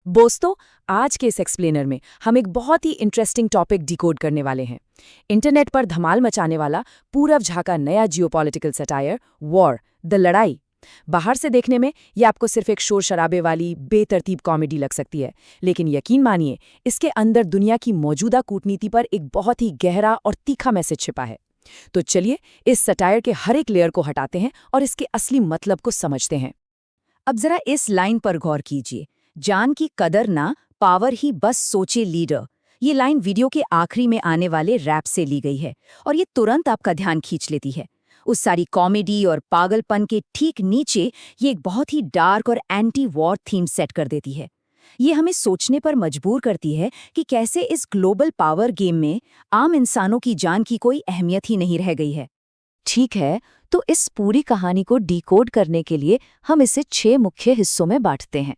दोस्तों, आज के इस एक्सप्लेनर में हम एक बहुत ही इंटरेस्टिंग टॉपिक डिकोड करने वाले हैं। इंटरनेट पर धमाल मचाने वाला पूरब झाका नया जियोपॉलिटिकल सटायर वॉर द लड़ाई। बाहर से देखने में ये आपको सिर्फ एक शोर शराबे वाली बेतरतीब कॉमेडी लग सकती है, लेकिन यकीन मानिए इसके अंदर दुनिया की मौजूदा कूटनीति पर एक बहुत ही गहरा और तीखा मैसेज छिपा है। तो चलिए इस सटायर के हर एक लेयर को हटाते हैं और इसके असली मतलब को समझते हैं। अब जरा इस लाइन पर गौर कीजिए, जान की कदर ना, पावर ही बस सोचे लीडर। ये लाइन वीडियो के आखिरी में आने वाले रैप से ली गई है और ये तुरंत आपका ध्यान खींच लेती है। उस सारी कॉमेडी और पागलपन के ठीक नीचे ये एक बहुत ही डार्क और एंटी वॉर थीम सेट कर देती है। ये हमें सोचने पर मजबूर करती है कि कैसे इस ग्लोबल पावर गेम में आम इंसानों की जान की कोई अहमियत ही नहीं रह गई है। ठीक है, तो इस पूरी कहानी को डिकोड करने के लिए हम इसे 6 मुख्य हिस्सों में बांटते हैं।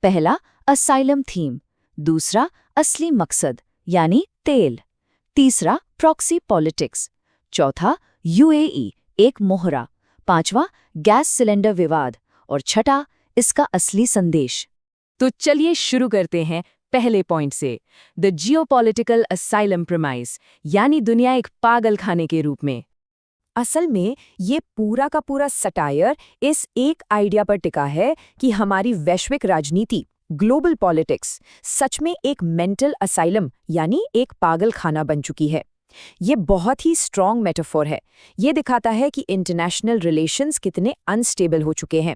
पहला, असाइलम थीम। दूसरा, असली मकसद यानी तेल। तीसरा, प्रॉक्सी पॉलिटिक्स। चौथा, यूएई एक मोहरा। पांचवा, गैस सिलेंडर विवाद। और छठा, इसका असली संदेश। तो चलिए शुरू करते हैं पहले पॉइंट से, द जियोपॉलिटिकल असाइलम प्रीमाइस, यानी दुनिया एक पागल खाने के रूप में। असल में ये पूरा का पूरा सटायर इस एक आइडिया पर टिका है कि हमारी वैश्विक राजनीति, ग्लोबल पॉलिटिक्स, सच में एक मेंटल असाइलम यानी एक पागल खाना बन चुकी है। ये बहुत ही स्ट्रॉन्ग मेटाफोर है। ये दिखाता है कि इंटरनेशनल रिलेशंस कितने अनस्टेबल हो चुके हैं।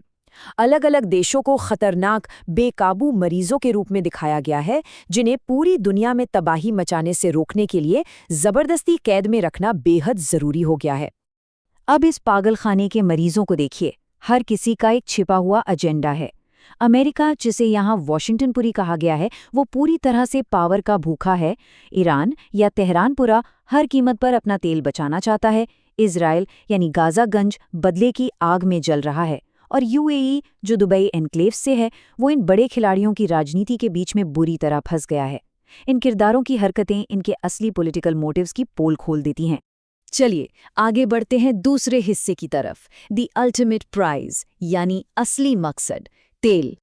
अलग अलग देशों को खतरनाक बेकाबू मरीजों के रूप में दिखाया गया है, जिन्हें पूरी दुनिया में तबाही मचाने से रोकने के लिए जबरदस्ती कैद में रखना बेहद जरूरी हो गया है। अब इस पागलखाने के मरीजों को देखिए, हर किसी का एक छिपा हुआ एजेंडा है। अमेरिका, जिसे यहाँ वॉशिंगटनपुरी कहा गया है, वो पूरी तरह से पावर का भूखा है। ईरान या तेहरानपुरा हर कीमत पर अपना तेल बचाना चाहता है। इजराइल यानी गाजागंज बदले की आग में जल रहा है। और यूएई, जो दुबई एनक्लेव से है, वो इन बड़े खिलाड़ियों की राजनीति के बीच में बुरी तरह फंस गया है। इन किरदारों की हरकतें इनके असली पॉलिटिकल मोटिव्स की पोल खोल देती हैं। चलिए आगे बढ़ते हैं दूसरे हिस्से की तरफ, द अल्टीमेट प्राइज यानी असली मकसद, तेल।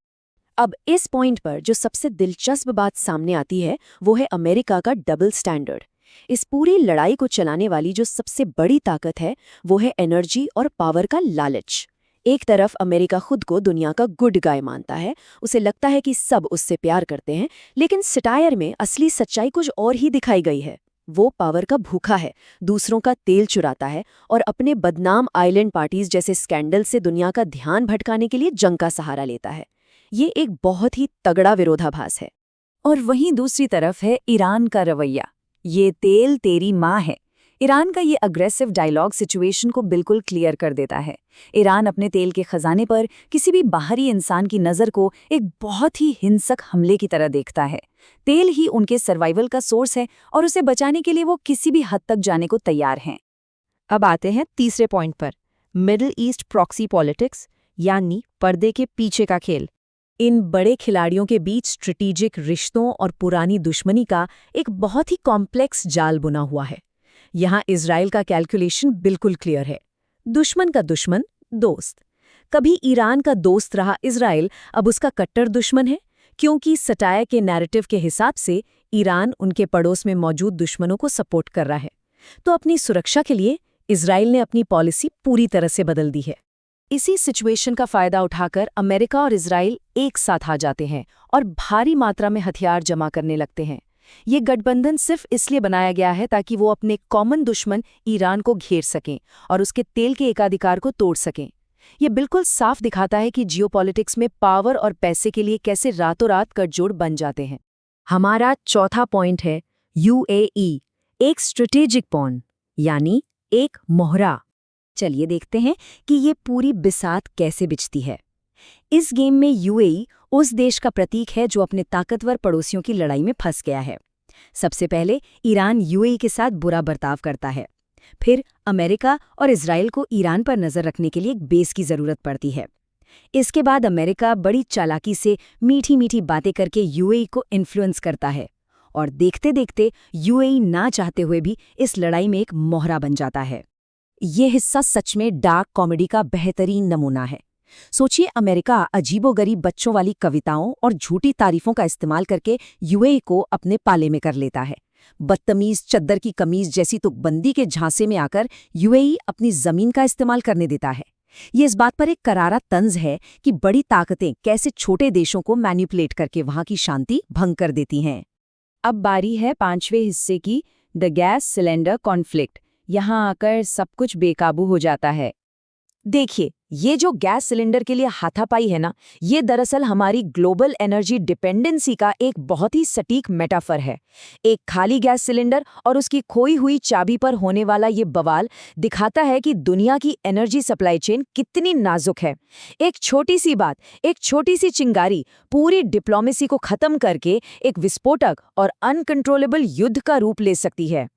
अब इस पॉइंट पर जो सबसे दिलचस्प बात सामने आती है वो है अमेरिका का डबल स्टैंडर्ड। इस पूरी लड़ाई को चलाने वाली जो सबसे बड़ी ताकत है वो है एनर्जी और पावर का लालच। एक तरफ अमेरिका खुद को दुनिया का गुड गाय मानता है, उसे लगता है कि सब उससे प्यार करते हैं, लेकिन सटायर में असली सच्चाई कुछ और ही दिखाई गई है। वो पावर का भूखा है, दूसरों का तेल चुराता है और अपने बदनाम आइलैंड पार्टीज जैसे स्कैंडल से दुनिया का ध्यान भटकाने के लिए जंग का सहारा लेता है। ये एक बहुत ही तगड़ा विरोधाभास है। और वहीं दूसरी तरफ है ईरान का रवैया। ये तेल तेरी माँ है। ईरान का ये अग्रेसिव डायलॉग सिचुएशन को बिल्कुल क्लियर कर देता है। ईरान अपने तेल के खजाने पर किसी भी बाहरी इंसान की नज़र को एक बहुत ही हिंसक हमले की तरह देखता है। तेल ही उनके सर्वाइवल का सोर्स है और उसे बचाने के लिए वो किसी भी हद तक जाने को तैयार हैं। अब आते हैं तीसरे पॉइंट पर, मिडिल ईस्ट प्रॉक्सी पॉलिटिक्स यानी पर्दे के पीछे का खेल। इन बड़े खिलाड़ियों के बीच स्ट्रेटेजिक रिश्तों और पुरानी दुश्मनी का एक बहुत ही कॉम्प्लेक्स जाल बुना हुआ है। यहाँ इजराइल का कैलकुलेशन बिल्कुल क्लियर है। दुश्मन का दुश्मन दोस्त। कभी ईरान का दोस्त रहा इजराइल, अब उसका कट्टर दुश्मन है, क्योंकि सटायर के नैरेटिव के हिसाब से ईरान उनके पड़ोस में मौजूद दुश्मनों को सपोर्ट कर रहा है। तो अपनी सुरक्षा के लिए इजराइल ने अपनी पॉलिसी पूरी तरह से बदल दी है। इसी सिचुएशन का फायदा उठाकर अमेरिका और इजराइल एक साथ आ जाते हैं और भारी मात्रा में हथियार जमा करने लगते हैं। ये गठबंधन सिर्फ इसलिए बनाया गया है ताकि वो अपने कॉमन दुश्मन ईरान को घेर सकें और उसके तेल के एकाधिकार को तोड़ सकें। ये बिल्कुल साफ दिखाता है कि जियोपॉलिटिक्स में पावर और पैसे के लिए कैसे रातों रात गठजोड़ बन जाते हैं। हमारा चौथा पॉइंट है यूएई, एक स्ट्रेटेजिक पॉन यानी एक मोहरा। चलिए देखते हैं कि ये पूरी बिसात कैसे बिछती है। इस गेम में यूएई उस देश का प्रतीक है जो अपने ताकतवर पड़ोसियों की लड़ाई में फंस गया है। सबसे पहले ईरान यूएई के साथ बुरा बर्ताव करता है। फिर अमेरिका और इजराइल को ईरान पर नजर रखने के लिए एक बेस की जरूरत पड़ती है। इसके बाद अमेरिका बड़ी चालाकी से मीठी मीठी बातें करके यूएई को इन्फ्लुएंस करता है और देखते देखते यूएई ना चाहते हुए भी इस लड़ाई में एक मोहरा बन जाता है। ये हिस्सा सच में डार्क कॉमेडी का बेहतरीन नमूना है। सोचिए, अमेरिका अजीबोगरीब बच्चों वाली कविताओं और झूठी तारीफों का इस्तेमाल करके यूएई को अपने पाले में कर लेता है। बदतमीज चद्दर की कमीज जैसी तुकबंदी के झांसे में आकर यूएई अपनी जमीन का इस्तेमाल करने देता है। ये इस बात पर एक करारा तंज है कि बड़ी ताकतें कैसे छोटे देशों को मैनिपुलेट करके वहां की शांति भंग कर देती हैं। अब बारी है 5वें हिस्से की, द गैस सिलेंडर कॉन्फ्लिक्ट। यहाँ आकर सब कुछ बेकाबू हो जाता है। देखिए, ये जो गैस सिलेंडर के लिए हाथापाई है ना, ये दरअसल हमारी ग्लोबल एनर्जी डिपेंडेंसी का एक बहुत ही सटीक मेटाफर है। एक खाली गैस सिलेंडर और उसकी खोई हुई चाबी पर होने वाला ये बवाल दिखाता है कि दुनिया की एनर्जी सप्लाई चेन कितनी नाजुक है। एक छोटी सी बात, एक छोटी सी चिंगारी पूरी डिप्लोमेसी को खत्म करके एक विस्फोटक और अनकंट्रोलेबल युद्ध का रूप ले सकती है।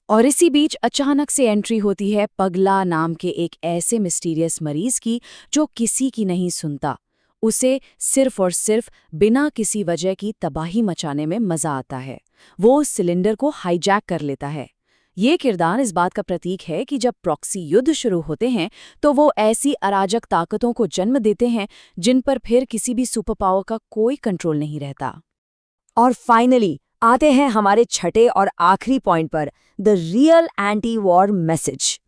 और इसी बीच अचानक से एंट्री होती है पगला नाम के एक ऐसे मिस्टीरियस मरीज की जो किसी की नहीं सुनता। उसे सिर्फ और सिर्फ बिना किसी वजह की तबाही मचाने में मजा आता है। वो उस सिलेंडर को हाईजैक कर लेता है। ये किरदार इस बात का प्रतीक है कि जब प्रॉक्सी युद्ध शुरू होते हैं तो वो ऐसी अराजक ताकतों को जन्म देते हैं जिन पर फिर किसी भी सुपर पावर का कोई कंट्रोल नहीं रहता। और फाइनली आते हैं हमारे छठे और आखिरी पॉइंट पर, the real anti war message.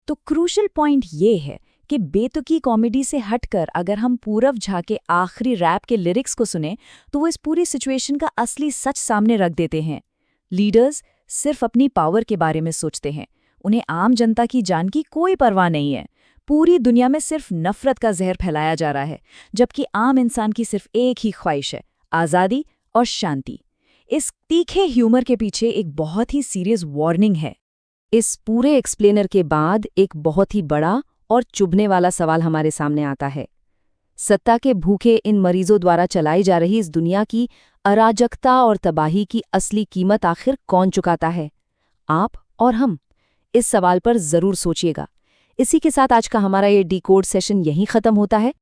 तो क्रूशल पॉइंट ये है कि बेतुकी कॉमेडी से हटकर अगर हम पूरब झा के आखिरी रैप के लिरिक्स को सुने तो वो इस पूरी सिचुएशन का असली सच सामने रख देते हैं। लीडर्स सिर्फ अपनी पावर के बारे में सोचते हैं, उन्हें आम जनता की जान की कोई परवाह नहीं है। पूरी दुनिया में सिर्फ नफरत का जहर फैलाया जा रहा है, जबकि आम इंसान की सिर्फ एक ही ख्वाहिश है, आज़ादी और शांति। इस तीखे ह्यूमर के पीछे एक बहुत ही सीरियस वार्निंग है। इस पूरे एक्सप्लेनर के बाद एक बहुत ही बड़ा और चुभने वाला सवाल हमारे सामने आता है। सत्ता के भूखे इन मरीजों द्वारा चलाई जा रही इस दुनिया की अराजकता और तबाही की असली कीमत आखिर कौन चुकाता है? आप और हम? इस सवाल पर जरूर सोचिएगा। इसी के साथ आज का हमारा ये डिकोड सेशन यहीं खत्म होता है।